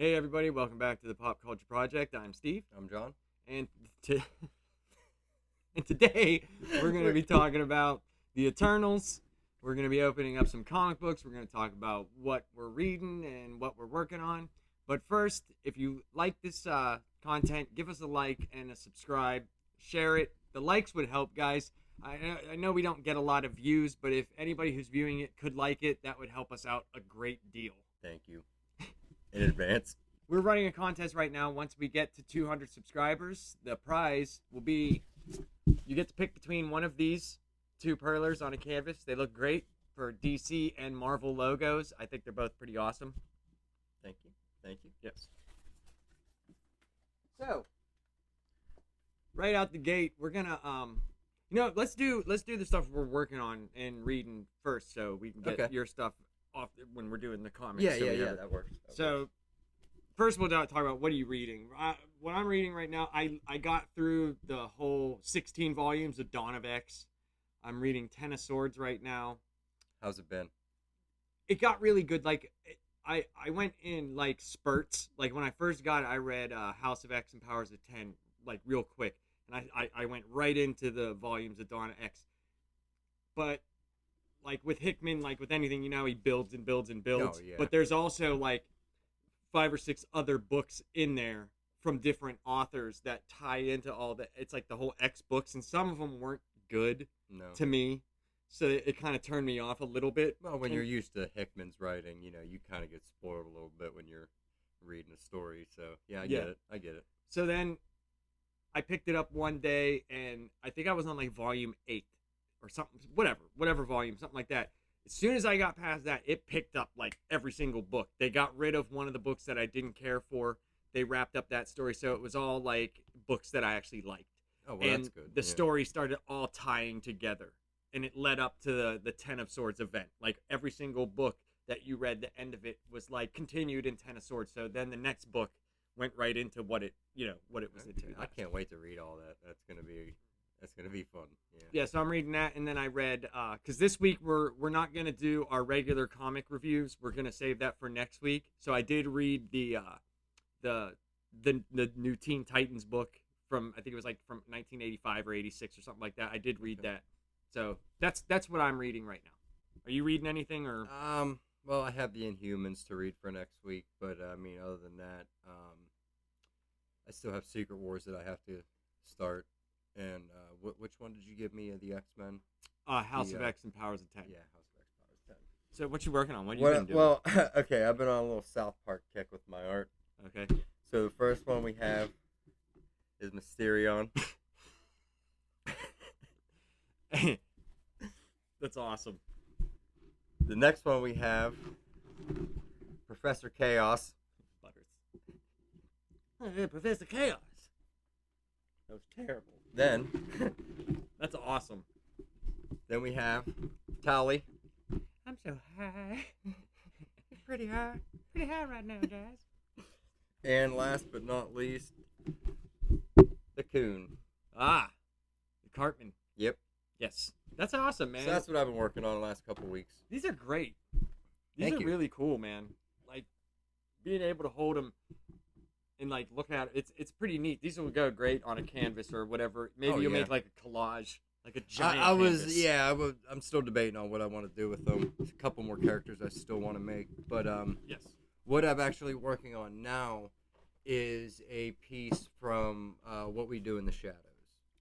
Hey everybody, welcome back to the Pop Culture Project. I'm Steve, I'm John. and to and today we're going to be talking about the Eternals. We're going to be opening up some comic books. We're going to talk about what we're reading and what we're working on. But first, if you like this content, give us a like and a subscribe. Share it. The likes would help, guys. I know we don't get a lot of views, but if anybody who's viewing it could like it, that would help us out a great deal. Thank you in advance. We're running a contest right now. Once we get to 200 subscribers, the prize will be you get to pick between one of these two perlers on a canvas. They look great for DC and Marvel logos. I think they're both pretty awesome. Thank you. Thank you. Yes. So, right out the gate, we're gonna let's do the stuff we're working on and reading first, so we can get your stuff off when we're doing the comics. Yeah, that works. First we'll talk about what are you reading. What I'm reading right now, I got through the whole 16 volumes of Dawn of X. I'm reading Ten of Swords right now. How's it been? It got really good. Like I went in like spurts. Like when I first got it, I read House of X and Powers of 10 like real quick, and I went right into the volumes of Dawn of X. But like with Hickman, like with anything, he builds and builds and builds. Oh, yeah. But there's also like 5 or 6 other books in there from different authors that tie into all that. It's like the whole X books, and some of them weren't good to me, so it kind of turned me off a little bit. Well, when you're used to Hickman's writing, you kind of get spoiled a little bit when you're reading a story. So I get it. So then I picked it up one day, and I think I was on like volume 8 or something, whatever volume, something like that. As soon as I got past that, it picked up like every single book. They got rid of one of the books that I didn't care for. They wrapped up that story, so it was all like books that I actually liked. Oh, well, and that's good. The story started all tying together, and it led up to the Ten of Swords event. Like every single book that you read, the end of it was like continued in Ten of Swords. So then the next book went right into what it was into. I can't wait to read all that. That's gonna be fun. Yeah, so I'm reading that, and then I read because this week we're not gonna do our regular comic reviews. We're gonna save that for next week. So I did read the new Teen Titans book from, I think it was like from 1985 or 86 or something like that. I did read that. So that's what I'm reading right now. Are you reading anything or? Well, I have the Inhumans to read for next week, but I mean, other than that, I still have Secret Wars that I have to start. And which one did you give me? The X-Men? House of X and Powers of 10. Yeah, House of X, Powers of 10. So what you working on? What have you been doing? Well, okay, I've been on a little South Park kick with my art. Okay. So the first one we have is Mysterion. That's awesome. The next one we have Professor Chaos. Butters. Hey, Professor Chaos. That was terrible. Then that's awesome. Then we have Tally. I'm so high. It's pretty high right now, guys. And last but not least, the Coon. The Cartman. Yep. Yes. That's awesome, man. So that's what I've been working on the last couple of weeks. These are great. Thank These are you. really cool, man. Like being able to hold them and like look at it, it's pretty neat. These will go great on a canvas or whatever. Maybe you'll make like a collage, like a giant canvas. I'm still debating on what I want to do with them. There's a couple more characters I still want to make, but yes. What I'm actually working on now is a piece from What We Do in the Shadows.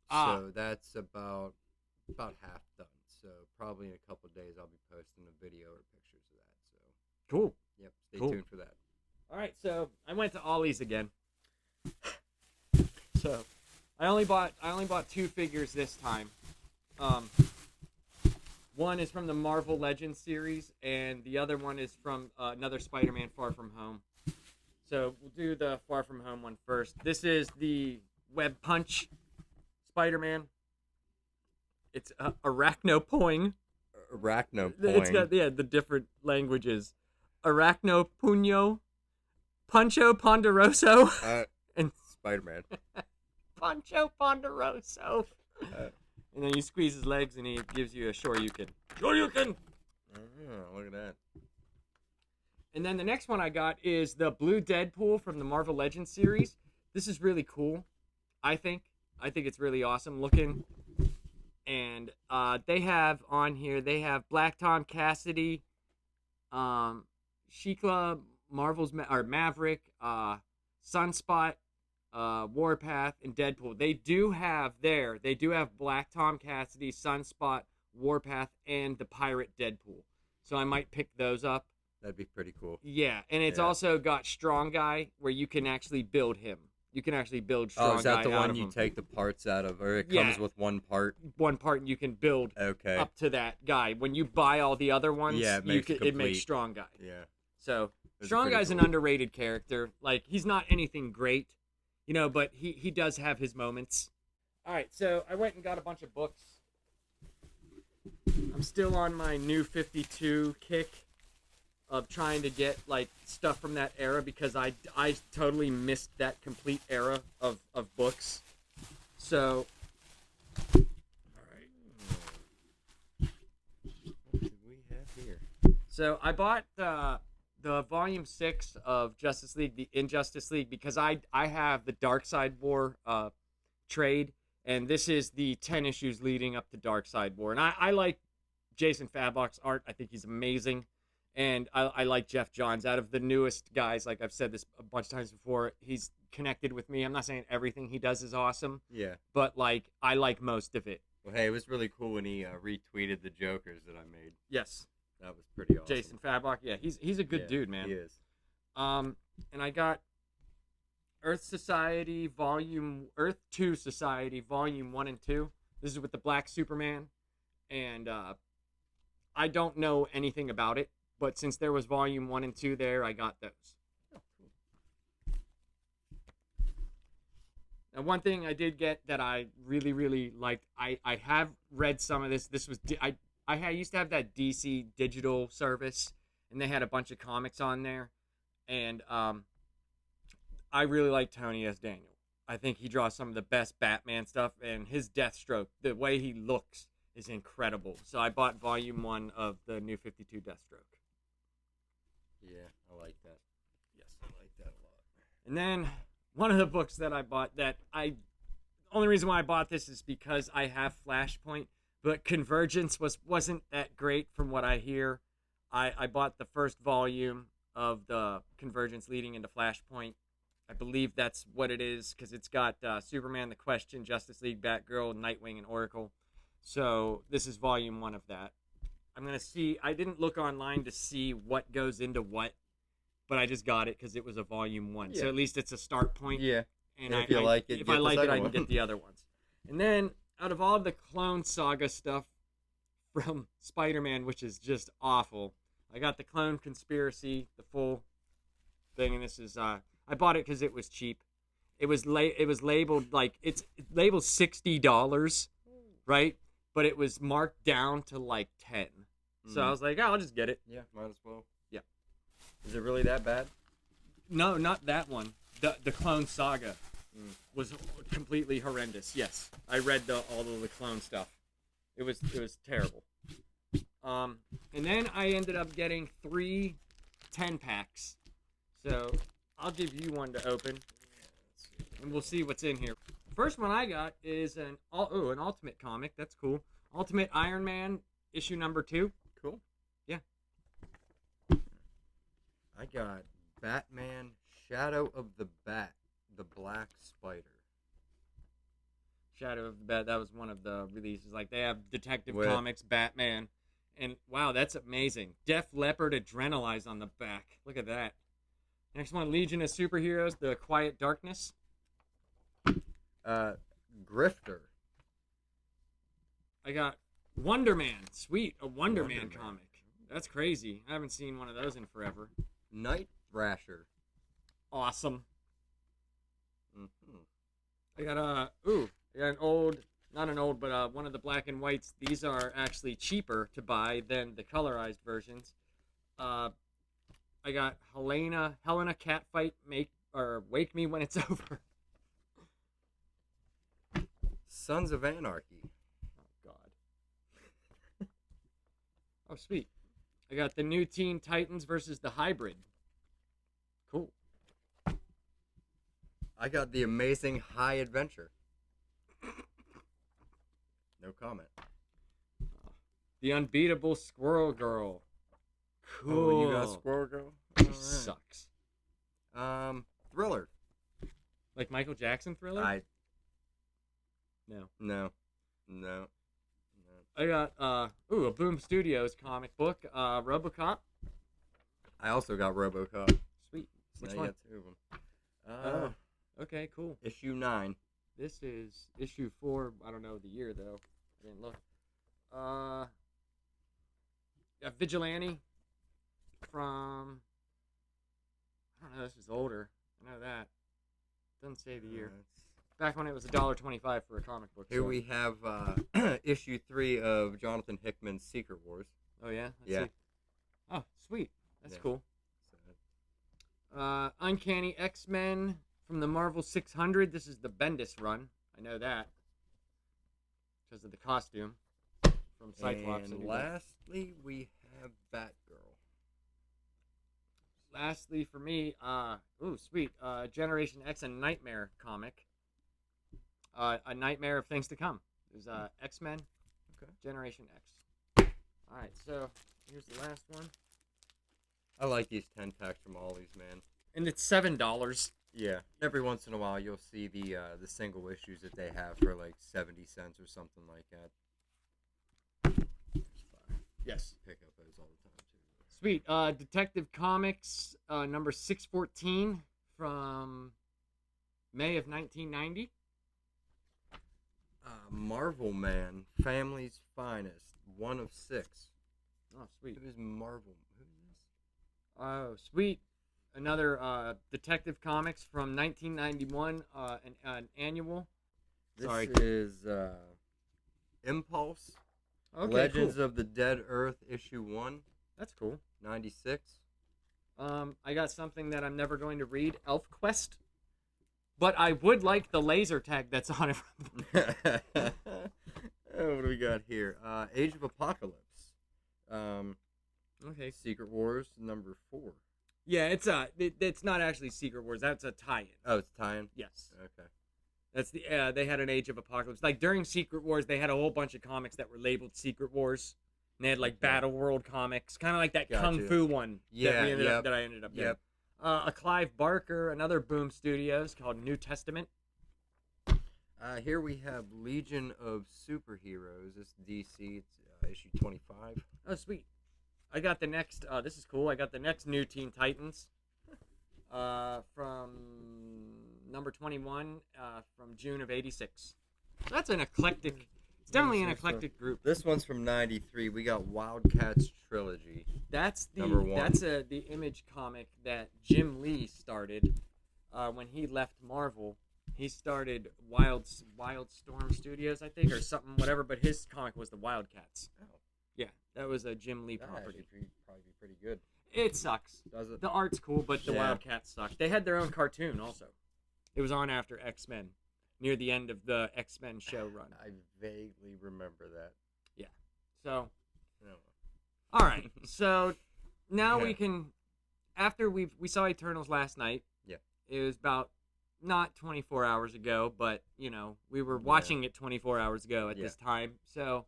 So that's about half done. So probably in a couple of days I'll be posting a video or pictures of that. So cool. Yep, stay tuned for that. All right, so I went to Ollie's again. So I only bought 2 figures this time. One is from the Marvel Legends series, and the other one is from another Spider-Man Far From Home. So we'll do the Far From Home one first. This is the Web Punch Spider-Man. It's Arachnopoing. Arachnopoing. It's got the different languages. Arachnopunyo, Pancho Ponderoso, and Spider-Man. Pancho Ponderoso. And then you squeeze his legs and he gives you a Shoryuken. Shoryuken! Oh, look at that. And then the next one I got is the Blue Deadpool from the Marvel Legends series. This is really cool, I think. I think it's really awesome looking. And they have on here, they have Black Tom Cassidy, Shikla, Maverick, Sunspot, Warpath, and Deadpool. They do have Black Tom Cassidy, Sunspot, Warpath, and the Pirate Deadpool. So I might pick those up. That'd be pretty cool. Yeah, and it's also got Strong Guy, where you can actually build him. You can actually build Strong Guy. Oh, is that the one you him. take the parts out of, or it comes with one part? One part, and you can build up to that guy. When you buy all the other ones, it makes Strong Guy. Yeah. So Strong Guy's an underrated character. Like, he's not anything great, but he does have his moments. All right, so I went and got a bunch of books. I'm still on my New 52 kick of trying to get like stuff from that era, because I totally missed that complete era of books. So, all right. What do we have here? So I bought the volume 6 of Justice League, the Injustice League, because I have the Darkseid War trade, and this is the 10 issues leading up to Darkseid War, and I like Jason Fabok's art. I think he's amazing. And I like Jeff Johns. Out of the newest guys, like I've said this a bunch of times before, he's connected with me. I'm not saying everything he does is awesome. Yeah. But, like, I like most of it. Well, hey, it was really cool when he retweeted the Jokers that I made. Yes. That was pretty awesome. Jason Fabok, yeah, he's a good dude, man. He is. And I got Earth 2 Society Volume 1 and 2. This is with the Black Superman. And I don't know anything about it. But since there was Volume 1 and 2 there, I got those. Oh, cool. Now, one thing I did get that I really, really liked, I have read some of this. This was I used to have that DC digital service, and they had a bunch of comics on there. And I really like Tony S. Daniel. I think he draws some of the best Batman stuff, and his Deathstroke, the way he looks, is incredible. So I bought Volume 1 of the New 52 Deathstroke. Yeah, I like that. Yes, I like that a lot. And then one of the books that I bought only reason why I bought this is because I have Flashpoint, but Convergence wasn't that great from what I hear. I bought the first volume of the Convergence leading into Flashpoint. I believe that's what it is, because it's got Superman, The Question, Justice League, Batgirl, Nightwing, and Oracle. So this is Volume 1 of that. I'm going to see. I didn't look online to see what goes into what, but I just got it because it was a Volume 1. Yeah. So at least it's a start point. Yeah. And if you like it, if I like it, I can get the other ones. And then out of all of the Clone Saga stuff from Spider-Man, which is just awful, I got the Clone Conspiracy, the full thing, and this is I bought it because it was cheap. It was labeled like it's labeled $60, right? But it was marked down to like 10. So I was like, I'll just get it. Yeah, might as well. Yeah. Is it really that bad? No, not that one. The Clone Saga was completely horrendous. Yes, I read all of the Clone stuff. It was terrible. And then I ended up getting 3 10-packs. So I'll give you one to open, and we'll see what's in here. First one I got is an Ultimate comic. That's cool. Ultimate Iron Man issue number 2. Cool. Yeah. I got Batman Shadow of the Bat, the Black Spider. Shadow of the Bat, that was one of the releases. Like, they have Detective Comics, Batman, and wow, that's amazing. Def Leppard Adrenalize on the back. Look at that. Next one, Legion of Superheroes, The Quiet Darkness. Grifter. I got Wonder Man. Sweet, a Wonder Man comic. That's crazy. I haven't seen one of those in forever. Night Thrasher. Awesome. Mm-hmm. I got an old, not an old, but one of the black and whites. These are actually cheaper to buy than the colorized versions. I got Helena Catfight Wake Me When It's Over. Sons of Anarchy. Oh, God. Oh, sweet. I got the new Teen Titans versus the Hybrid. Cool. I got The Amazing High Adventure. No comment. The Unbeatable Squirrel Girl. Cool. Oh, you got Squirrel Girl? She All right. sucks. Thriller. Like Michael Jackson Thriller? No. No. I got a Boom Studios comic book, RoboCop. I also got RoboCop. Sweet. So Which now one? you got 2 of them. Okay, cool. Issue 9. This is issue 4. I don't know the year though. I didn't look. Vigilante from. I don't know. This is older. I know that. Doesn't say the year. Back when it was $1.25 for a comic book. Here we have issue 3 of Jonathan Hickman's Secret Wars. Oh yeah. Yeah. See. Oh, sweet. That's Yeah. cool. Uncanny X-Men from the Marvel 600. This is the Bendis run. I know that because of the costume from Cyclops. And lastly, we have Batgirl. Lastly, for me, sweet, Generation X and Nightmare comic. A Nightmare of Things to Come. There's X-Men, Okay. Generation X. All right, so here's the last one, I like these 10 packs from Ollie's, man. and it's $7. Yeah. Every once in a while, you'll see the single issues that they have for like 70 cents or something like that. Yes. Pick up those all the time too. Sweet. Detective Comics number 614 from May of 1990. Marvel Man, Family's Finest, 1 of 6. Oh, sweet. Who is Marvel? Who is this? Oh, sweet. Another Detective Comics from 1991, an annual. This is Impulse. Okay, Legends cool. of the Dead Earth, issue 1, That's cool. 96. I got something that I'm never going to read, Elf Quest. But I would like the laser tag that's on it. What do we got here? Age of Apocalypse. Okay. Secret Wars, number 4. Yeah, it's not actually Secret Wars. That's a tie-in. Oh, it's tie-in? Yes. Okay. That's they had an Age of Apocalypse. Like during Secret Wars, they had a whole bunch of comics that were labeled Secret Wars. And they had like Battle World comics, kind of like that Gotcha. Kung Fu one Yeah, that I ended up getting. Yep. A Clive Barker, another Boom Studios called New Testament. Here we have Legion of Superheroes. This is DC. It's issue 25. Oh, sweet. I got the next. This is cool. I got the next new Teen Titans. From number 21, from June of '86. So that's an eclectic. It's definitely an eclectic group. This one's from 93. We got Wildcats Trilogy. That's Number 1. That's the Image comic that Jim Lee started when he left Marvel. He started Wildstorm Studios, I think, or something, whatever. But his comic was the Wildcats. Oh. Yeah, that was a Jim Lee That property. actually probably be pretty good. It sucks. Does it? The art's cool, but the Yeah. Wildcats suck. They had their own cartoon also. It was on after X-Men, near the end of the X-Men show run. I vaguely remember that. So, No. all right. So now Yeah. we can. After we saw Eternals last night. Yeah. It was about not 24 hours ago, but we were watching it 24 hours ago at this time. So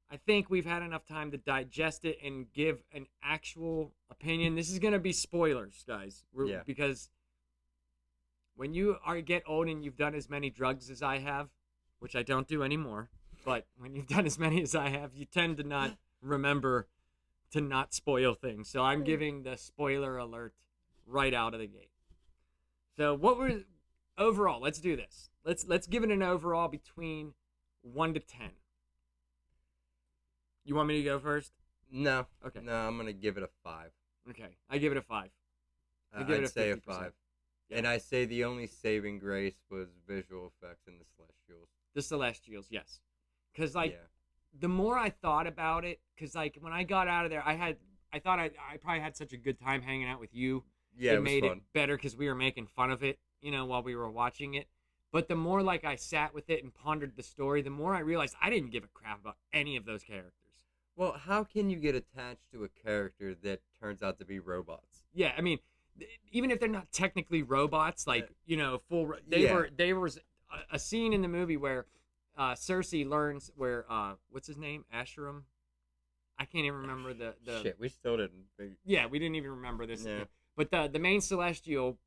I think we've had enough time to digest it and give an actual opinion. This is going to be spoilers, guys. Because when you get old and you've done as many drugs as I have, which I don't do anymore, but when you've done as many as I have, you tend to not remember to not spoil things. So I'm giving the spoiler alert right out of the gate. So overall, let's do this. Let's give it an overall between 1 to 10. You want me to go first? No. Okay. No, I'm going to give it a 5. Okay. I give it a 5. I'd say a 5. Yeah. And I say the only saving grace was visual effects in the Celestials. The Celestials, yes. Because, the more I thought about it, because, when I got out of there, I thought I probably had such a good time hanging out with you. Yeah, it was made fun. it better because we were making fun of it, while we were watching it. But the more, I sat with it and pondered the story, the more I realized I didn't give a crap about any of those characters. Well, how can you get attached to a character that turns out to be robots? Yeah, I mean, even if they're not technically robots, like Yeah. there was a scene in the movie where Cersei learns where what's his name, Asherim. I can't even remember the Shit, we still didn't. yeah, we didn't even remember this. Yeah. But the main Celestial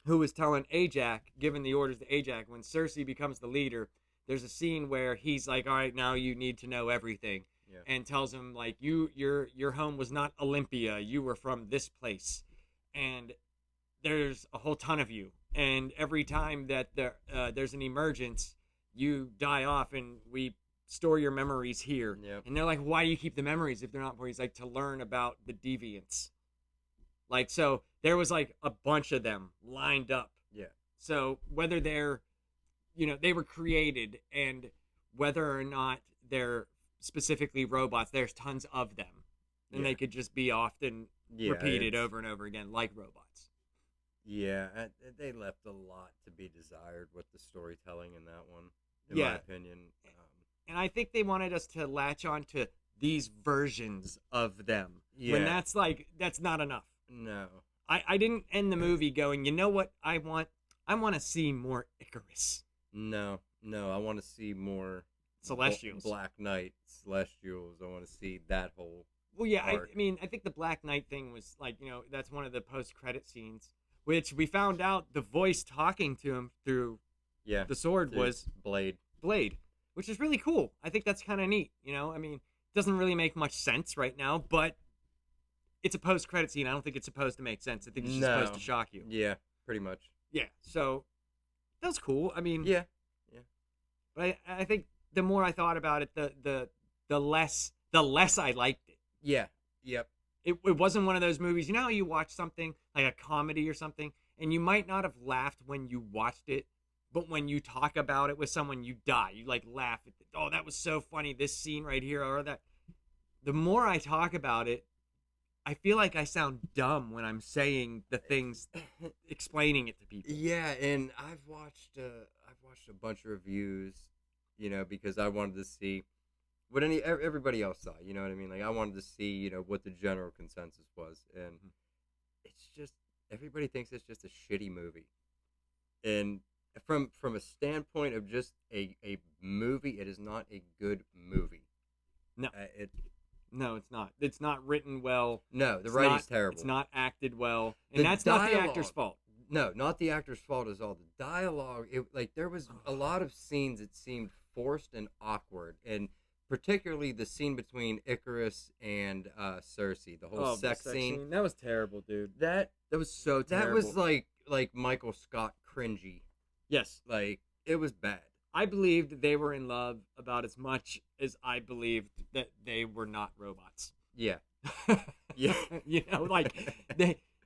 who was telling Ajak, giving the orders to Ajak, when Cersei becomes the leader, there's a scene where he's like, all right, now you need to know everything. Yeah. And tells him, like, your home was not Olympia. You were from this place. And there's a whole ton of you. And every time that there's an emergence, you die off and we store your memories here. Yep. And they're like, why do you keep the memories if they're not for? He's like, to learn about the deviants. Like, so there was like a bunch of them lined up. Yeah. So whether they're, they were created, and whether or not they're specifically robots, there's tons of them. And they could just be often repeated over and over again, like robots. Yeah, they left a lot to be desired with the storytelling in that one, in my opinion. And I think they wanted us to latch on to these versions of them. Yeah. When that's not enough. No. I didn't end the movie going, you know what I want? I want to see more Icarus. No, I want to see more Celestials. Black Knight, Celestials. I want to see that whole Well, yeah, arc. I mean, I think the Black Knight thing was like, that's one of the post-credit scenes, which we found out the voice talking to him through the sword was Blade, which is really cool. I think that's kind of neat, I mean, it doesn't really make much sense right now, but it's a post-credit scene. I don't think it's supposed to make sense. I think it's just supposed to shock you. Yeah, pretty much. Yeah, so that was cool. I mean, yeah. But I think the more I thought about it, the less I liked it. Yeah. Yep. It wasn't one of those movies. You know how you watch something like a comedy or something, and you might not have laughed when you watched it, but when you talk about it with someone, you die. You like laugh at oh, that was so funny, this scene right here or that. The more I talk about it, I feel like I sound dumb when I'm saying the things, explaining it to people. Yeah, and I've watched a bunch of reviews, because I wanted to see what everybody else saw. You know what I mean? Like, I wanted to see, what the general consensus was, and it's just everybody thinks it's just a shitty movie. And from a standpoint of just a movie, it is not a good movie. No. No, it's not. It's not written well. No, the writing's terrible. It's not acted well. And that's not the actor's fault. No, not the actor's fault at all. The dialogue, there was a lot of scenes that seemed forced and awkward. And particularly the scene between Icarus and Cersei, the whole sex scene. That was terrible, dude. That was so terrible. That was like Michael Scott cringy. Yes. Like, it was bad. I believed they were in love about as much as I believed that they were not robots. Yeah. Yeah.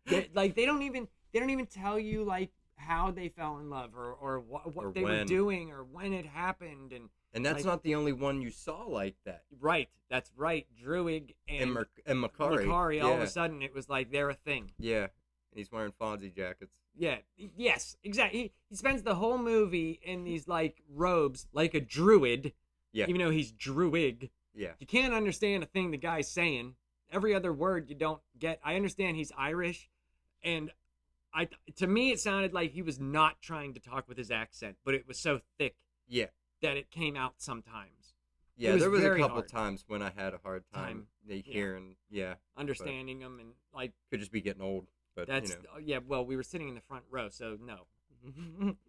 They don't even tell you like how they fell in love or what they were doing or when it happened, and that's not the only one you saw like that. Right. That's right. Druig and Makari. Makari, all of a sudden it was like they're a thing. Yeah. He's wearing Fonzie jackets. Yeah. Yes, exactly. He spends the whole movie in these like robes like a druid. Yeah. Even though he's Druig. Yeah. You can't understand a thing the guy's saying. Every other word you don't get. I understand he's Irish, and to me it sounded like he was not trying to talk with his accent, but it was so thick. Yeah. That it came out sometimes. Yeah, there was a couple times when I had a hard time hearing, understanding him, and like could just be getting old. But that's well, we were sitting in the front row, so no.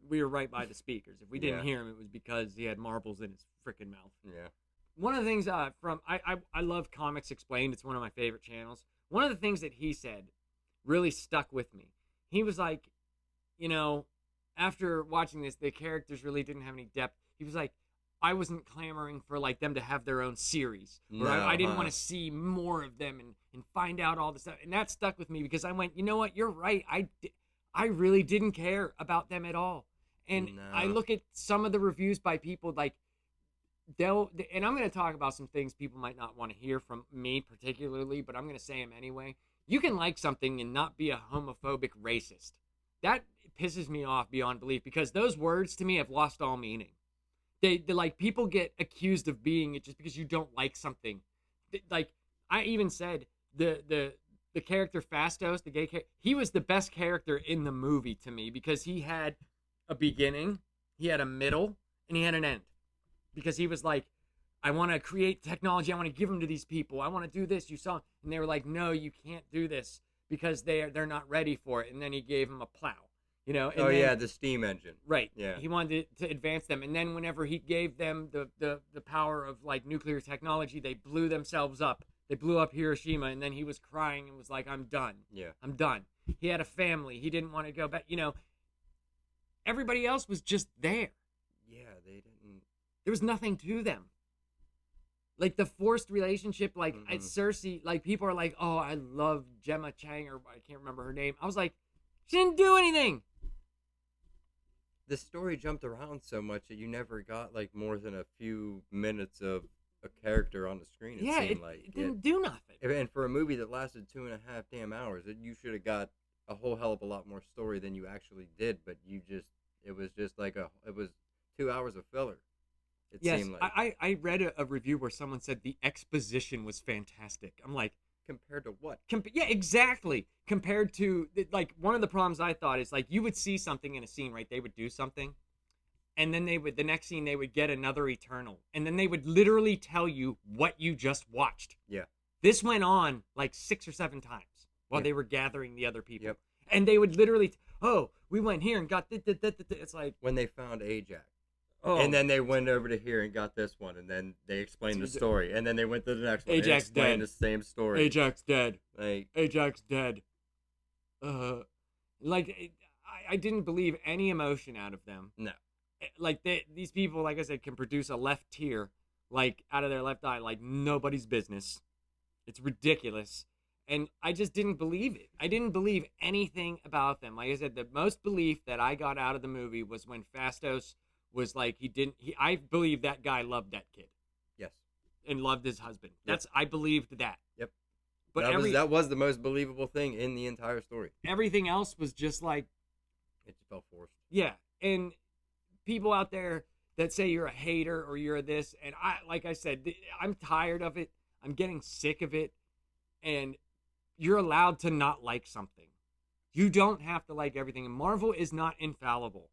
We were right by the speakers. If we didn't hear him, it was because he had marbles in his freaking mouth. Yeah. One of the things I love Comics Explained. It's one of my favorite channels. One of the things that he said really stuck with me. He was like, after watching this, the characters really didn't have any depth. He was like, I wasn't clamoring for like them to have their own series. Or I didn't want to see more of them and find out all this stuff. And that stuck with me because I went, you know what? You're right. I really didn't care about them at all. And I look at some of the reviews by people like and I'm going to talk about some things people might not want to hear from me particularly, but I'm going to say them anyway. You can like something and not be a homophobic racist. That pisses me off beyond belief because those words to me have lost all meaning. They like people get accused of being it just because you don't like something. Like I even said the the character Fastos, the gay character, he was the best character in the movie to me because he had a beginning, he had a middle, and he had an end. Because he was like, I want to create technology. I want to give them to these people. I want to do this. You saw, and they were like, no, you can't do this because they're not ready for it. And then he gave them a plow, you know. And then, the steam engine. Right. Yeah. He wanted to advance them. And then whenever he gave them the power of like nuclear technology, they blew themselves up. They blew up Hiroshima. And then he was crying and was like, I'm done. Yeah. I'm done. He had a family. He didn't want to go back. You know, everybody else was just there. Yeah, they didn't. There was nothing to them. Like the forced relationship, like at Cersei, like people are like, oh, I love Gemma Chang, or I can't remember her name. I was like, she didn't do anything. The story jumped around so much that you never got like more than a few minutes of a character on the screen. It didn't do nothing. And for a movie that lasted 2.5 damn hours, you should have got a whole hell of a lot more story than you actually did. But it was just like it was 2 hours of filler. It seemed like. I read a review where someone said the exposition was fantastic. I'm like, compared to what? Yeah, exactly. Compared to, like, one of the problems I thought is, like, you would see something in a scene, right? They would do something, and then the next scene, they would get another Eternal, and then they would literally tell you what you just watched. Yeah. This went on, like, 6 or 7 times while they were gathering the other people. Yep. And they would literally, we went here and got this. It's like... When they found Ajax. Oh. And then they went over to here and got this one, and then they explained the story, and then they went to the next one. Ajax and explained dead. The same story. Ajax dead. Like Ajax dead. Like I didn't believe any emotion out of them. No. Like these people, like I said, can produce a left tear, like out of their left eye, like nobody's business. It's ridiculous, and I just didn't believe it. I didn't believe anything about them. Like I said, the most belief that I got out of the movie was when Fastos was like, I believe that guy loved that kid. Yes. And loved his husband. Yep. I believed that. Yep. But that was the most believable thing in the entire story. Everything else was just like, it felt forced. Yeah. And people out there that say you're a hater or you're this, and like I said, I'm tired of it. I'm getting sick of it. And you're allowed to not like something. You don't have to like everything. And Marvel is not infallible.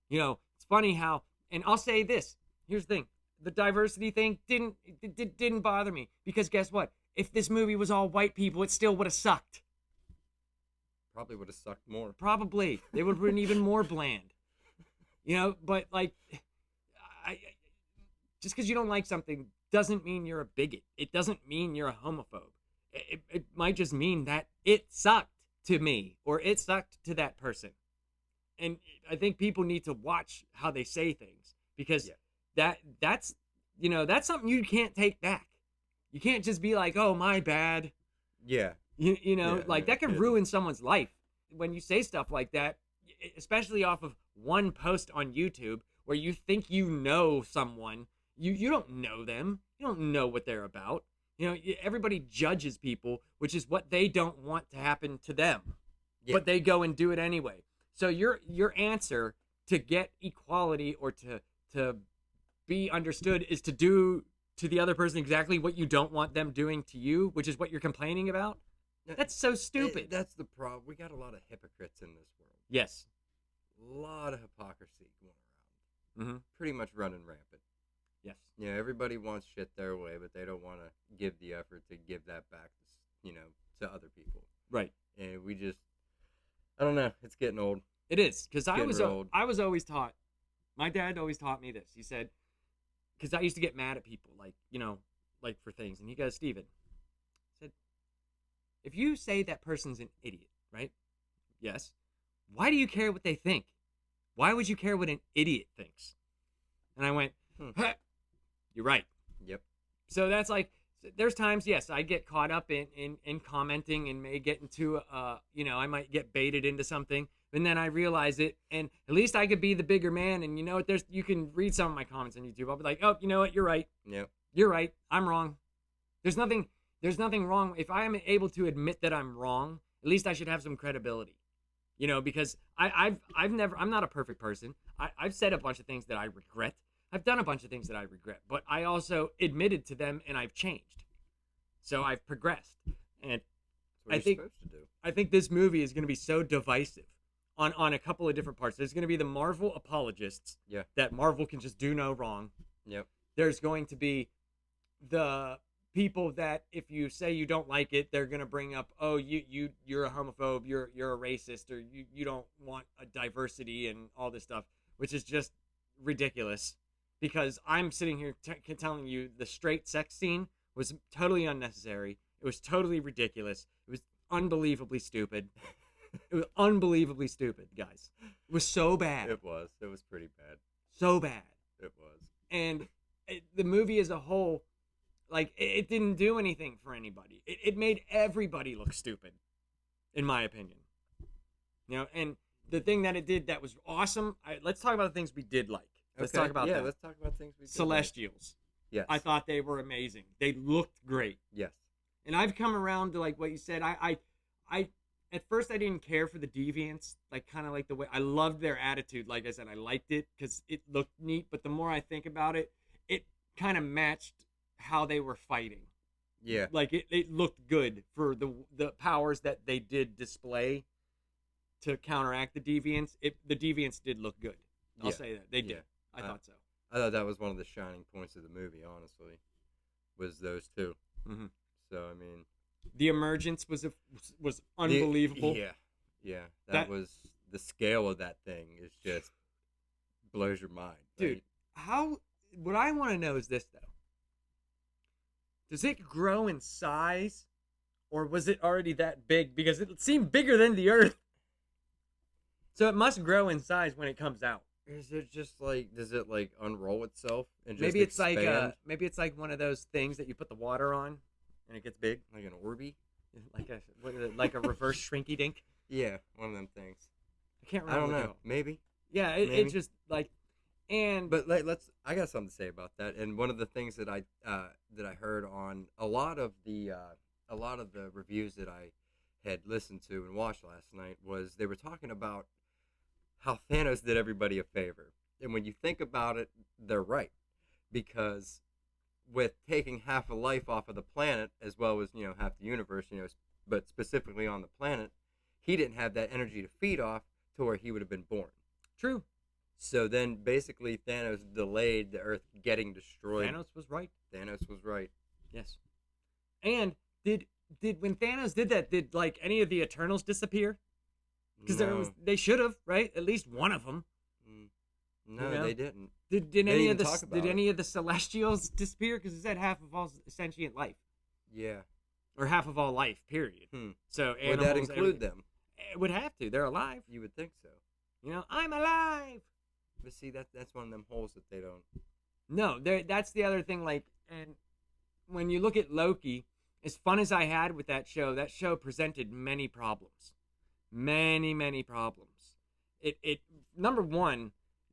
You know, it's funny how, and I'll say this. Here's the thing. The diversity thing didn't bother me. Because guess what? If this movie was all white people, it still would have sucked. Probably would have sucked more. Probably. They would have been even more bland. You know, but like, just because you don't like something doesn't mean you're a bigot. It doesn't mean you're a homophobe. It might just mean that it sucked to me, or it sucked to that person. And I think people need to watch how they say things, because that's something you can't take back. You can't just be like, oh, my bad. Yeah. You know, that can ruin someone's life. When you say stuff like that, especially off of one post on YouTube where you think you know someone, you don't know them. You don't know what they're about. You know, everybody judges people, which is what they don't want to happen to them. Yeah. But they go and do it anyway. So your answer to get equality or to be understood is to do to the other person exactly what you don't want them doing to you, which is what you're complaining about. That's so stupid. That's the problem. We got a lot of hypocrites in this world. Yes. A lot of hypocrisy going around. Mm-hmm. Pretty much running rampant. Yes. Yeah, everybody wants shit their way, but they don't want to give the effort to give that back, to other people. Right. And we just, I don't know. It's getting old. It is, because I was always taught. My dad always taught me this. He said, because I used to get mad at people, like for things, and he goes, Steven, said, if you say that person's an idiot, right? Yes. Why do you care what they think? Why would you care what an idiot thinks? And I went, you're right. Yep. So that's like, there's times, yes, I get caught up in commenting and may get into, I might get baited into something, and then I realize it, and at least I could be the bigger man, and you know what, you can read some of my comments on YouTube. I'll be like, oh, you know what, you're right. Yep. You're right. I'm wrong. There's nothing wrong. If I am able to admit that I'm wrong, at least I should have some credibility. Because I'm not a perfect person. I've said a bunch of things that I regret. I've done a bunch of things that I regret, but I also admitted to them, and I've changed. So I've progressed. And that's what you're supposed to do. I think this movie is going to be so divisive on a couple of different parts. There's going to be the Marvel apologists. Yeah. That Marvel can just do no wrong. Yep. There's going to be the people that if you say you don't like it, they're going to bring up, oh, you're a homophobe, you're a racist, or you don't want a diversity and all this stuff, which is just ridiculous. Because I'm sitting here telling you the straight sex scene was totally unnecessary. It was totally ridiculous. It was unbelievably stupid. It was unbelievably stupid, guys. It was so bad. It was. It was pretty bad. So bad. It was. And the movie as a whole, like, it didn't do anything for anybody. It made everybody look stupid, in my opinion. You know, and the thing that it did that was awesome, let's talk about the things we did like. Let's talk about that. Let's talk about things we did Celestials. Like. Yes. I thought they were amazing. They looked great. Yes. And I've come around to like what you said. I at first I didn't care for the deviants, like kind of like the way I loved their attitude. Like I said, I liked it because it looked neat. But the more I think about it, it kind of matched how they were fighting. Yeah. Like it looked good for the powers that they did display to counteract the deviants. The deviants did look good. I'll say that they did. I thought so. I thought that was one of the shining points of the movie. Honestly, was those two. Mm-hmm. So I mean, the emergence was unbelievable. Yeah. That was the scale of that thing is just blows your mind, dude. What I want to know is this though: does it grow in size, or was it already that big? Because it seemed bigger than the Earth, so it must grow in size when it comes out. Is it just like, does it like unroll itself and just maybe it's expand? Maybe it's like one of those things that you put the water on and it gets big, like an Orby, like a reverse shrinky dink. Yeah, one of them things. I can't remember. I don't know. Maybe. Yeah, it's just like, and but I got something to say about that. And one of the things that I heard on a lot of the reviews that I had listened to and watched last night was they were talking about how Thanos did everybody a favor. And when you think about it, they're right. Because with taking half a life off of the planet, as well as, half the universe, but specifically on the planet, he didn't have that energy to feed off to where he would have been born. True. So then basically Thanos delayed the Earth getting destroyed. Thanos was right. Yes. And did when Thanos did that, did like any of the Eternals disappear? Because they should have, right? At least one of them. No, they didn't. Did any of the Celestials disappear? Because it said half of all sentient life. Yeah. Or half of all life. Period. So would that include them? It would have to. They're alive. You would think so. I'm alive. But see, that's one of them holes that they don't. No, that's the other thing. Like, and when you look at Loki, as fun as I had with that show presented many problems. Many problems. It number one,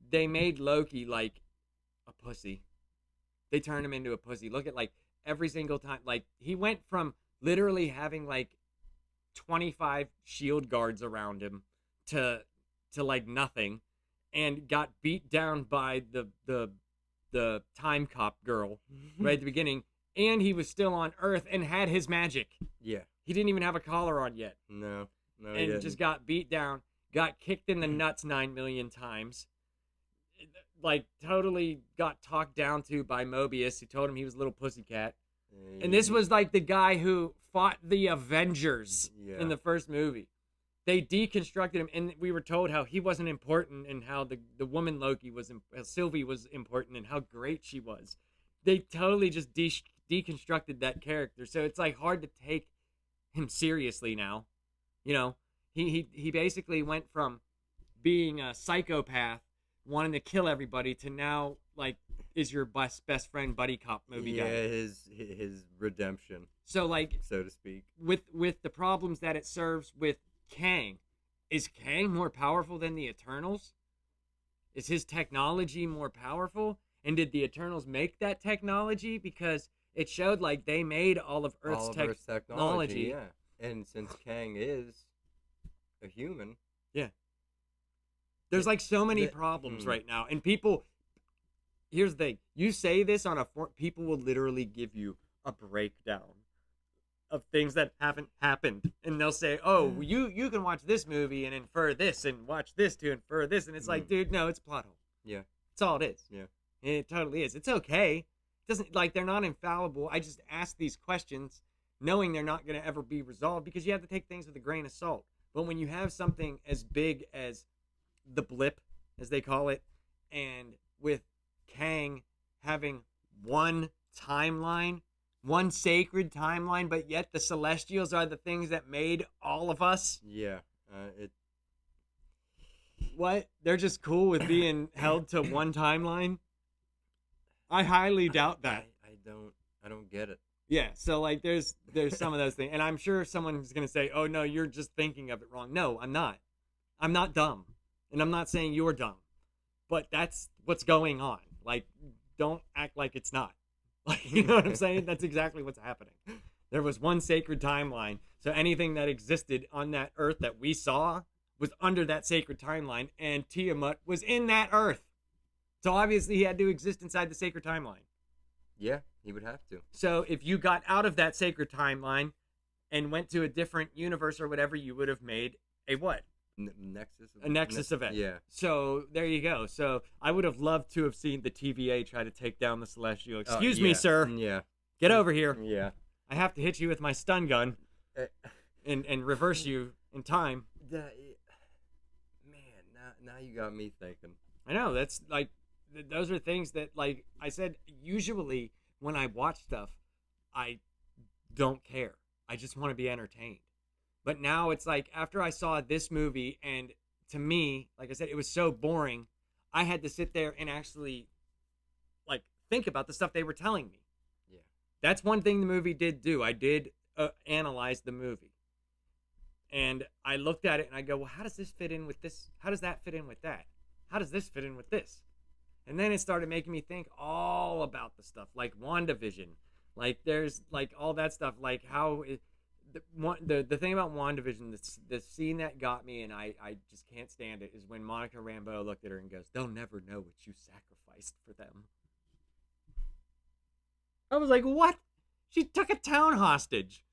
they made Loki like a pussy. They turned him into a pussy. Look at like every single time, like he went from literally having like 25 shield guards around him to like nothing, and got beat down by the time cop girl right at the beginning, and he was still on Earth and had his magic. Yeah. He didn't even have a collar on yet. No, and just got beat down, got kicked in the nuts 9 million times, like totally got talked down to by Mobius, who told him he was a little pussycat. And this was like the guy who fought the Avengers in the first movie. They deconstructed him, and we were told how he wasn't important, and how the woman Loki was, Sylvie was important, and how great she was. They totally just deconstructed that character, so it's like hard to take him seriously now. He basically went from being a psychopath, wanting to kill everybody, to now like is your best friend buddy cop movie guy. Yeah, his redemption. So like, so to speak, with the problems that it serves with Kang, is Kang more powerful than the Eternals? Is his technology more powerful? And did the Eternals make that technology? Because it showed like they made all of Earth's technology. Yeah. And since Kang is a human. Yeah. There's like so many problems right now. And people, here's the thing. You say this on people will literally give you a breakdown of things that haven't happened, and they'll say, "Oh, you can watch this movie and infer this, and watch this to infer this," and it's like, dude, no, it's a plot hole. Yeah, that's all it is. Yeah, it totally is. It's okay. It doesn't like they're not infallible. I just ask these questions, knowing they're not going to ever be resolved, because you have to take things with a grain of salt. But when you have something as big as the blip, as they call it, and with Kang having one timeline, one sacred timeline, but yet the Celestials are the things that made all of us. Yeah. What? They're just cool with being held to one timeline? I highly doubt that. I don't get it. Yeah, so like there's some of those things, and I'm sure someone's gonna say, "Oh no, you're just thinking of it wrong." No, I'm not. I'm not dumb, and I'm not saying you're dumb, but that's what's going on. Like, don't act like it's not. Like, you know what I'm saying? That's exactly what's happening. There was one sacred timeline, so anything that existed on that Earth that we saw was under that sacred timeline, and Tiamat was in that Earth. So obviously he had to exist inside the sacred timeline. Yeah, he would have to. So if you got out of that sacred timeline and went to a different universe or whatever, you would have made a what? Nexus. A nexus event. Yeah. So there you go. So I would have loved to have seen the TVA try to take down the Celestial. Excuse me, sir. Yeah. Get over here. Yeah. I have to hit you with my stun gun and reverse you in time. Man, now you got me thinking. I know. That's like, those are things that, like I said, usually when I watch stuff, I don't care. I just want to be entertained. But now it's like, after I saw this movie, and to me, like I said, it was so boring, I had to sit there and actually, like, think about the stuff they were telling me. Yeah. That's one thing the movie did do. I did analyze the movie. And I looked at it and I go, well, how does this fit in with this? How does that fit in with that? How does this fit in with this? And then it started making me think all about the stuff, like WandaVision. Like, there's, like, all that stuff, like how... The thing about WandaVision, the scene that got me, and I just can't stand it, is when Monica Rambeau looked at her and goes, "They'll never know what you sacrificed for them." I was like, what? She took a town hostage.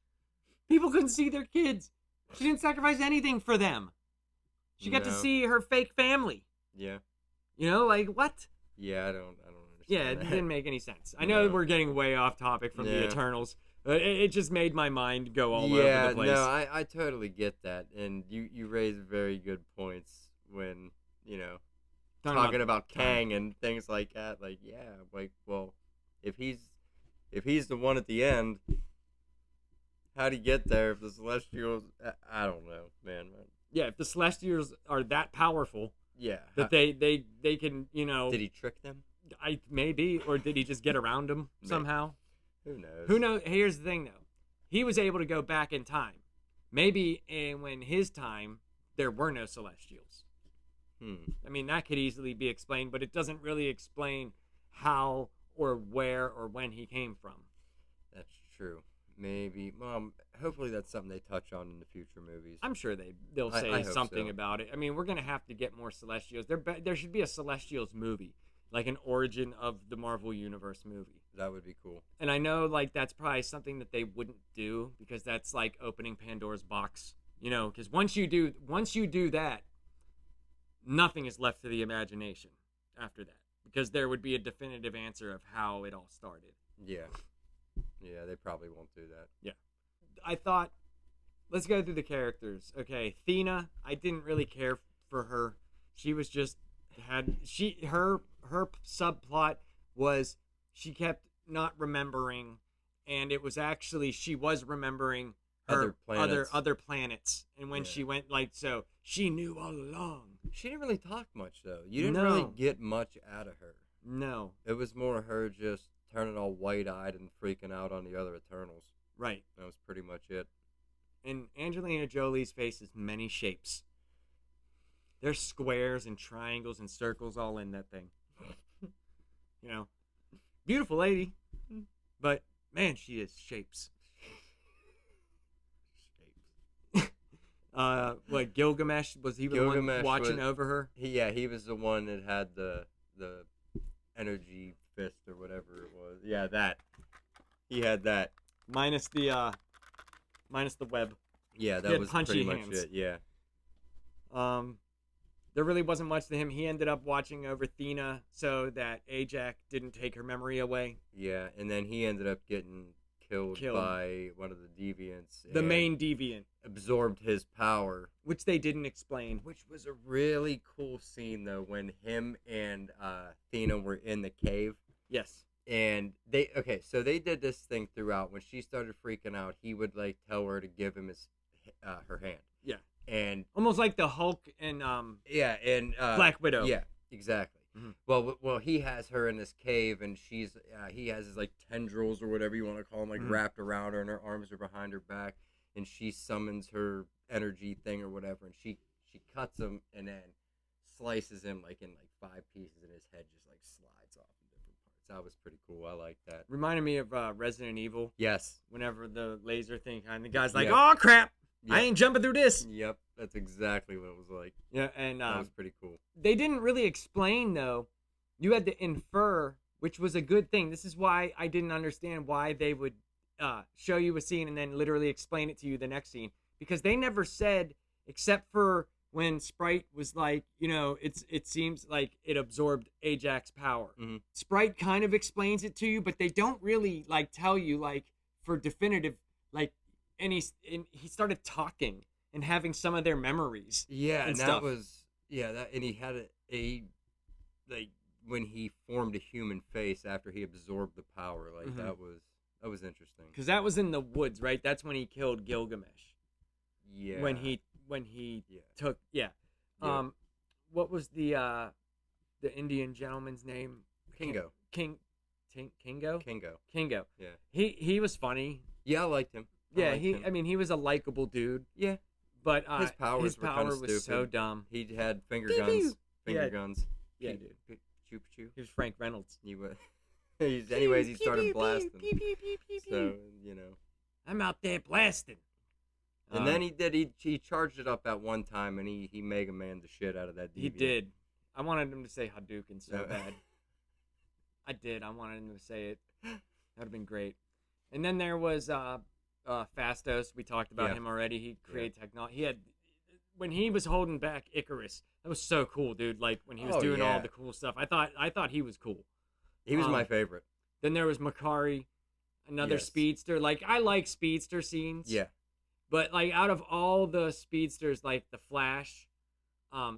People couldn't see their kids. She didn't sacrifice anything for them. She got to see her fake family. Yeah. You know, like, what? Yeah, I don't understand. Yeah, it didn't make any sense. I know we're getting way off topic from the Eternals. It just made my mind go all over the place. Yeah, I totally get that. And you raise very good points when, talking about Kang and things like that. Like, yeah, like, well, if he's the one at the end, how'd he get there if the Celestials... I don't know, man. Yeah, if the Celestials are that powerful... Yeah. That they can, Did he trick them? Maybe, or did he just get around them somehow? Who knows? Who knows? Here's the thing, though. He was able to go back in time. Maybe when his time, there were no Celestials. I mean, that could easily be explained, but it doesn't really explain how or where or when he came from. That's true. Maybe. Hopefully that's something they touch on in the future movies. I'm sure they'll say something about it. I mean, we're going to have to get more Celestials. There should be a Celestials movie, like an origin of the Marvel Universe movie. That would be cool. And I know, like, that's probably something that they wouldn't do, because that's like opening Pandora's box, because once you do that, nothing is left to the imagination after that, because there would be a definitive answer of how it all started. Yeah, they probably won't do that. Yeah. I thought, let's go through the characters. Okay, Thena, I didn't really care for her. She was just her subplot was she kept not remembering, and it was actually she was remembering her other planets. And when she went, like, so she knew all along. She didn't really talk much, though. You didn't really get much out of her. No. It was more her just turning all white-eyed and freaking out on the other Eternals. Right. That was pretty much it. And Angelina Jolie's face is many shapes. There's squares and triangles and circles all in that thing. Beautiful lady. But, man, she is shapes. What, Gilgamesh? Was he the one watching over her? He was the one that had the energy fist or whatever it was. Yeah, that. He had that. Minus the minus the web. Yeah, He that had was punchy pretty much hands. it. Yeah. There really wasn't much to him. He ended up watching over Thena so that Ajax didn't take her memory away. Yeah, and then he ended up getting killed. By one of the deviants. The main deviant. Absorbed his power. Which they didn't explain. Which was a really cool scene, though, when him and Thena were in the cave. Yes. And they did this thing throughout. When she started freaking out, he would, like, tell her to give him her hand. Yeah. And almost like the Hulk and Black Widow. Yeah, exactly. Mm-hmm. Well, he has her in this cave, and he has his like tendrils or whatever you want to call them, like wrapped around her, and her arms are behind her back, and she summons her energy thing or whatever, and she cuts him and then slices him like in like 5 pieces, and his head just like slides off in different parts. That was pretty cool. I like that. Reminded me of Resident Evil. Yes. Whenever the laser thing, and the guy's like, "Oh crap! Yep. I ain't jumping through this." Yep, that's exactly what it was like. Yeah, and that was pretty cool. They didn't really explain though. You had to infer, which was a good thing. This is why I didn't understand why they would show you a scene and then literally explain it to you the next scene, because they never said, except for when Sprite was like, it seems like it absorbed Ajax's power. Mm-hmm. Sprite kind of explains it to you, but they don't really like tell you like for definitive like. And he started talking and having some of their memories. Yeah, and stuff. That was and he had a like when he formed a human face after he absorbed the power. Like that was interesting. Because that was in the woods, right? That's when he killed Gilgamesh. Yeah. When he took what was the Indian gentleman's name? Kingo. Kingo. Yeah. He was funny. Yeah, I liked him. Yeah, he was a likable dude. Yeah. But his power was stupid. So dumb. He had finger guns. Guns. Yeah, dude. Choo choo. He was Frank Reynolds. He was. Anyways, he started blasting. So, I'm out there blasting. And then he charged it up at one time, and he Mega Man the shit out of that deviant. He did. I wanted him to say Hadouken so bad. I did. I wanted him to say it. That would have been great. And then there was Fastos. We talked about him already. He created technology. When he was holding back Icarus, that was so cool, dude. Like when he was doing all the cool stuff. I thought he was cool. He was my favorite. Then there was Makari, another speedster. Like I like speedster scenes. Yeah. But like out of all the speedsters, like the Flash,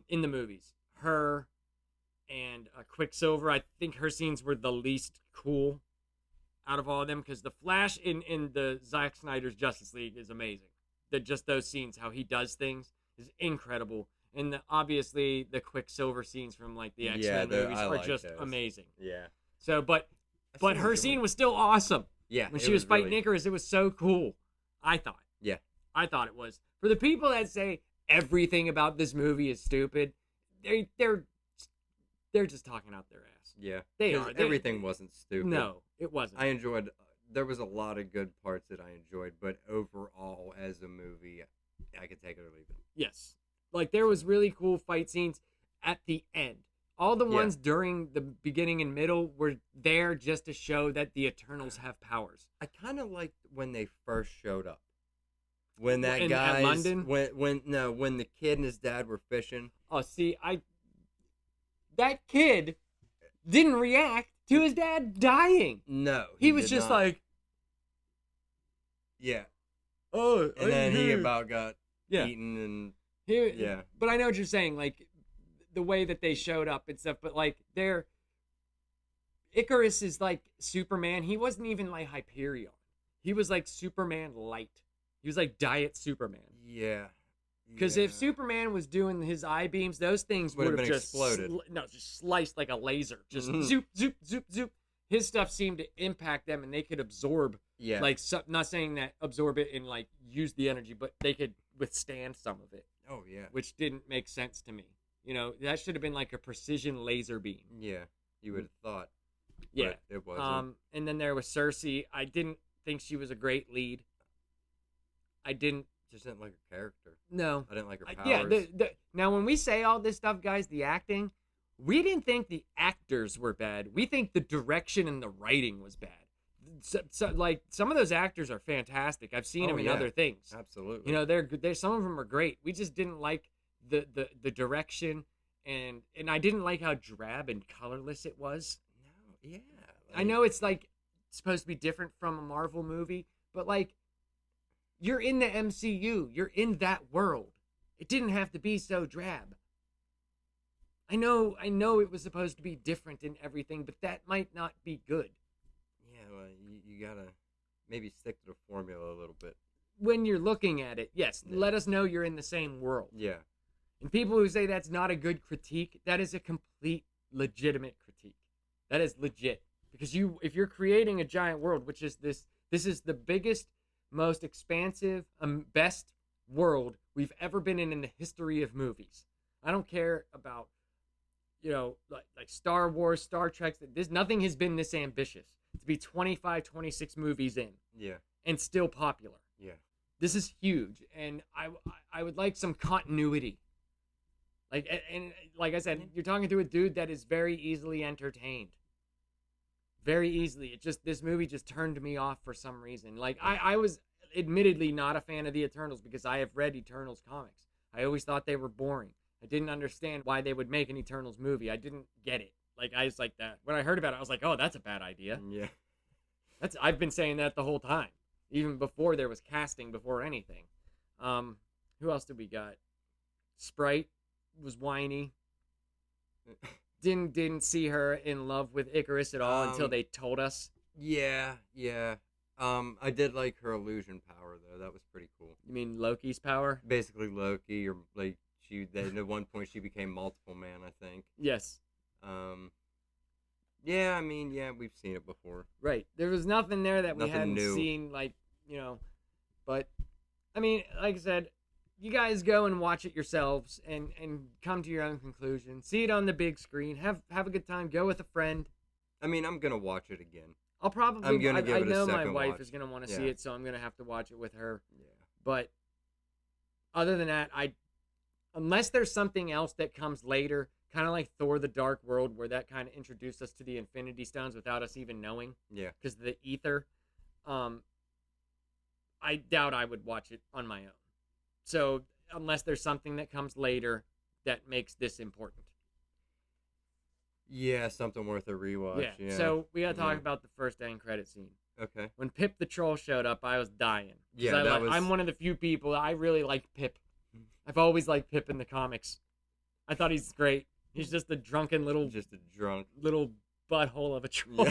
in the movies, her and Quicksilver, I think her scenes were the least cool out of all of them, because the Flash in the Zack Snyder's Justice League is amazing. Just those scenes, how he does things, is incredible. And obviously the Quicksilver scenes from like the X-Men movies are just amazing. Yeah. So, but her scene was still awesome. Yeah. When she was fighting Icarus, it was so cool. I thought. Yeah. I thought it was. For the people that say everything about this movie is stupid, they're just talking out their ass. Yeah. They are. Everything wasn't stupid. No, it wasn't. I enjoyed. There was a lot of good parts that I enjoyed, but overall, as a movie, I could take it or leave it. Yes. Like, there was really cool fight scenes at the end. All the ones during the beginning and middle were there just to show that the Eternals have powers. I kind of liked when they first showed up. When that guy at London? When the kid and his dad were fishing. Oh, see, that kid didn't react to his dad dying. No. He was just not. Like, yeah. Oh, and then he about got eaten and But I know what you're saying, like the way that they showed up and stuff, but like Icarus is like Superman. He wasn't even like Hyperion. He was like Superman light. He was like diet Superman. Yeah. Because if Superman was doing his eye beams, those things would have just exploded. Just sliced like a laser. Just zoop, zoop, zoop, zoop. His stuff seemed to impact them, and they could absorb. Yeah. Like, not saying that absorb it and like use the energy, but they could withstand some of it. Oh yeah. Which didn't make sense to me. That should have been like a precision laser beam. Yeah, you would have thought. Yeah, it wasn't. And then there was Cersei. I didn't think she was a great lead. Just didn't like her character. No. I didn't like her powers. Now, when we say all this stuff, guys, the acting, we didn't think the actors were bad. We think the direction and the writing was bad. like some of those actors are fantastic. I've seen them in other things. Absolutely. You know, they're some of them are great. We just didn't like the direction, and I didn't like how drab and colorless it was. No, yeah. I know it's like supposed to be different from a Marvel movie, but like you're in the MCU, you're in that world. It didn't have to be so drab. I know it was supposed to be different in everything, but that might not be good. Yeah, well, you gotta maybe stick to the formula a little bit. When you're looking at it, yes, Yeah. let us know you're in the same world. Yeah. And people who say that's not a good critique, that is a complete legitimate critique. That is legit. Because if you're creating a giant world, which is this is the biggest, most expansive, best world we've ever been in the history of movies. I don't care about, like Star Wars, Star Trek. Nothing has been this ambitious to be 25, 26 movies in. Yeah. And still popular. Yeah. This is huge, and I would like some continuity. And like I said, you're talking to a dude that is very easily entertained. Very easily. This movie just turned me off for some reason. Like I was admittedly not a fan of the Eternals because I have read Eternals comics. I always thought they were boring. I didn't understand why they would make an Eternals movie. I didn't get it. Like I was like that. When I heard about it, I was like, oh, that's a bad idea. Yeah. I've been saying that the whole time. Even before there was casting, before anything. Who else did we got? Sprite was whiny. Didn't see her in love with Icarus at all until they told us. Yeah. I did like her illusion power though. That was pretty cool. You mean Loki's power? Basically Loki, or like at one point she became multiple man, I think. Yes. Yeah, I mean, yeah, we've seen it before. Right. There was nothing there that we hadn't new. seen, but I mean, like I said, you guys go and watch it yourselves and come to your own conclusion. See it on the big screen. Have a good time. Go with a friend. I mean, I'm gonna watch it again. I'll probably. I'm gonna give it a know my second wife watch. is gonna want to Yeah. see it, so I'm gonna have to watch it with her. Yeah. But other than that, unless there's something else that comes later, kind of like Thor: The Dark World, where that kind of introduced us to the Infinity Stones without us even knowing. Yeah. Because of the ether. I doubt I would watch it on my own. So unless there's something that comes later that makes this important. Yeah, something worth a rewatch. Yeah. So we gotta talk about the first end credit scene. Okay. When Pip the Troll showed up, I was dying. Yeah, I'm one of the few people I really like Pip. I've always liked Pip in the comics. I thought he's great. He's just a drunken little butthole of a troll.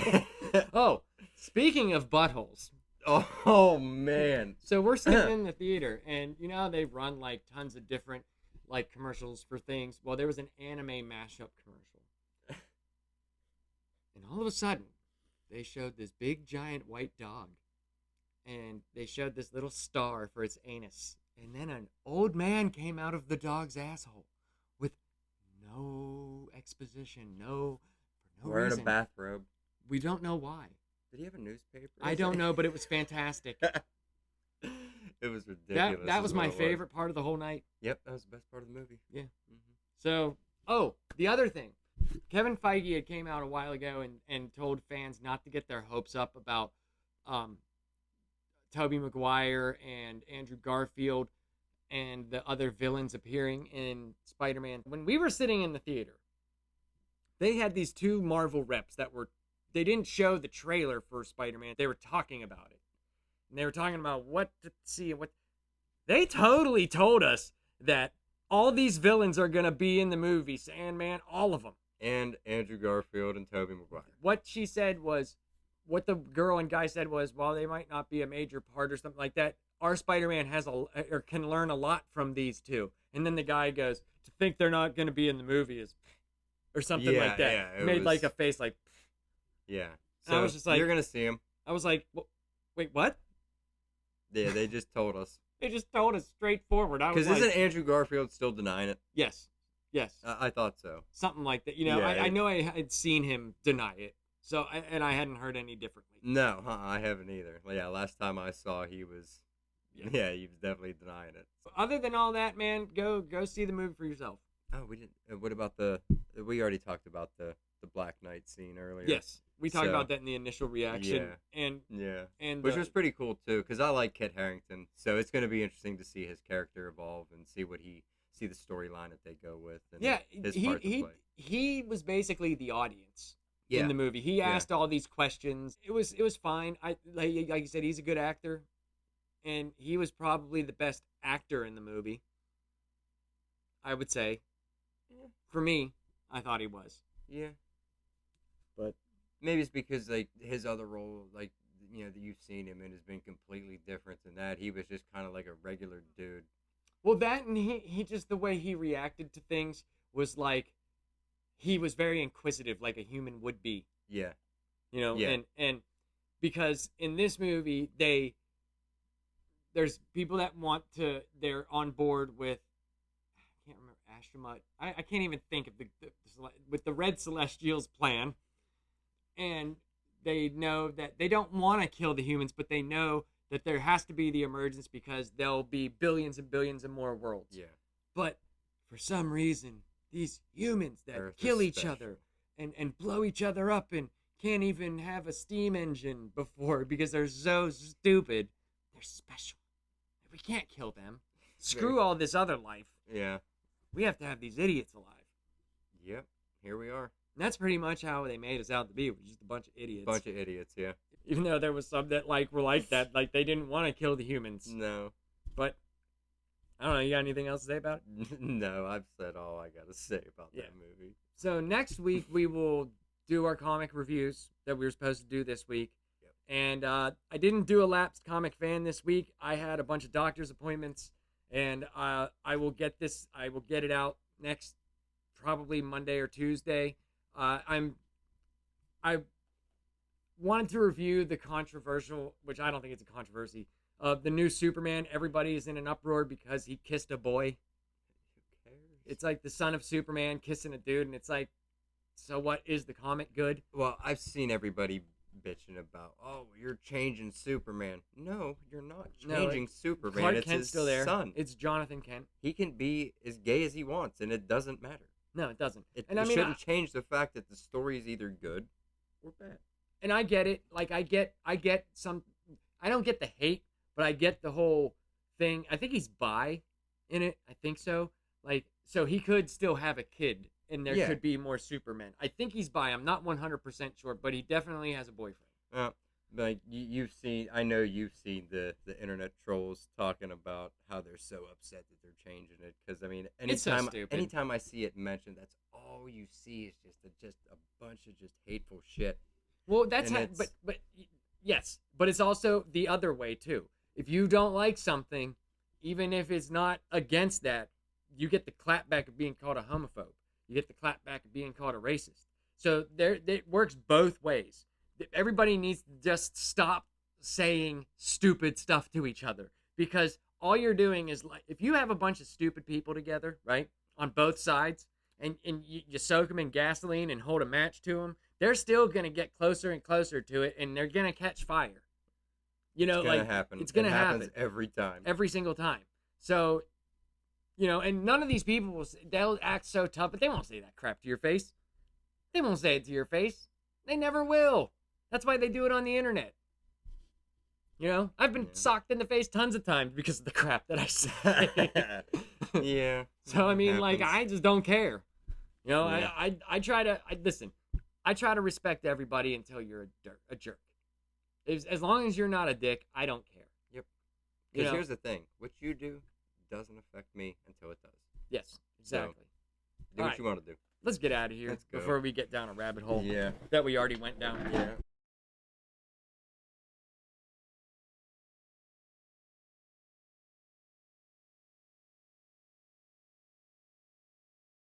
Yeah. Oh, speaking of buttholes. Oh man. So we're sitting in the theater, and they run like tons of different like commercials for things. Well, there was an anime mashup commercial, and all of a sudden, they showed this big giant white dog, and they showed this little star for its anus, and then an old man came out of the dog's asshole with no exposition, for no Wearing reason. a bathrobe. We don't know why. Did he have a newspaper? I don't know, but it was fantastic. It was ridiculous. That was my favorite part of the whole night. Yep, that was the best part of the movie. Yeah. Mm-hmm. So, the other thing. Kevin Feige had came out a while ago and told fans not to get their hopes up about Tobey Maguire and Andrew Garfield and the other villains appearing in Spider-Man. When we were sitting in the theater, they had these two Marvel reps they didn't show the trailer for Spider-Man. They were talking about it. And they were talking about what to see and what. They totally told us that all these villains are going to be in the movie. Sandman, all of them. And Andrew Garfield and Tobey Maguire. What the girl and guy said was, while they might not be a major part or something like that, our Spider-Man can learn a lot from these two. And then the guy goes, to think they're not going to be in the movie is, or something like that. Yeah, Made like a face like. Yeah. So I was just like, you're going to see him. I was like, wait, what? Yeah, they just told us. They just told us straightforward. Because isn't Andrew Garfield still denying it? Yes. I thought so. Something like that. Yeah, I know I had seen him deny it. So, and I hadn't heard any differently. No, I haven't either. Yeah, last time I saw he was, he was definitely denying it. Other than all that, man, go see the movie for yourself. Oh, we didn't. What about we already talked about the Black Knight scene earlier. Yes, we talked about that in the initial reaction. And which was pretty cool too, because I like Kit Harington, so it's going to be interesting to see his character evolve and see the storyline that they go with. And his part to play. He was basically the audience in the movie. He asked all these questions. It was fine. Like you said, he's a good actor, and he was probably the best actor in the movie. I would say, for me, I thought he was. Yeah, but maybe it's because like his other role, like that you've seen him in, has been completely different than that. He was just kind of like a regular dude. Well, that and he just the way he reacted to things was like he was very inquisitive, like a human would be. Yeah. And because in this movie there's people that they're on board with, I can't remember, Astromut. I can't even think of with the Red Celestials plan, and they know that they don't want to kill the humans, but they know that there has to be the emergence because there'll be billions and billions of more worlds. Yeah. But for some reason, these humans that Earth kill each other and blow each other up and can't even have a steam engine before because they're so stupid, they're special. We can't kill them. Screw all this other life. Yeah. We have to have these idiots alive. Yep. Here we are. And that's pretty much how they made us out to be. We're just a bunch of idiots. Bunch of idiots, yeah. Even though there was some that were like that, like they didn't want to kill the humans. No. But I don't know. You got anything else to say about it? No, I've said all I got to say about that movie. So next week we will do our comic reviews that we were supposed to do this week. Yep. And I didn't do a lapsed comic fan this week. I had a bunch of doctor's appointments, and I will get it out next, probably Monday or Tuesday. I wanted to review the controversial, which I don't think it's a controversy, of the new Superman. Everybody is in an uproar because he kissed a boy. Who cares? It's like the son of Superman kissing a dude, and it's like, so what, is the comic good? Well, I've seen everybody bitching about, oh, you're changing Superman. No, you're not changing Superman. Clark it's Kent's his still there. son. It's Jonathan Kent. He can be as gay as he wants, and it doesn't matter. No, it doesn't. It shouldn't change the fact that the story is either good or bad. And I get it. Like, I get some... I don't get the hate, but I get the whole thing. I think he's bi in it. I think so. Like, so he could still have a kid, and there could be more Supermen. I think he's bi. I'm not 100% sure, but he definitely has a boyfriend. Like, I know you've seen the internet trolls talking about how they're so upset that they're changing it. Because, I mean, anytime I see it mentioned, that's all you see is just a bunch of just hateful shit. Well, that's but yes, but it's also the other way too. If you don't like something, even if it's not against that, you get the clapback of being called a homophobe. You get the clapback of being called a racist. So it works both ways. Everybody needs to just stop saying stupid stuff to each other, because all you're doing is, like, if you have a bunch of stupid people together, right, on both sides, and you soak them in gasoline and hold a match to them, they're still going to get closer and closer to it, and they're going to catch fire. It's going to happen. It's going to happen every time. Every single time. So, and none of these people, they'll act so tough, but they won't say that crap to your face. They won't say it to your face. They never will. That's why they do it on the internet. I've been socked in the face tons of times because of the crap that I say. Yeah. So, I mean, like, I just don't care. I try to, listen, I try to respect everybody until you're a jerk. As long as you're not a dick, I don't care. Yep. Because here's the thing. What you do doesn't affect me until it does. Yes, exactly. So, do what you want to do. Let's get out of here before we get down a rabbit hole that we already went down. Yeah.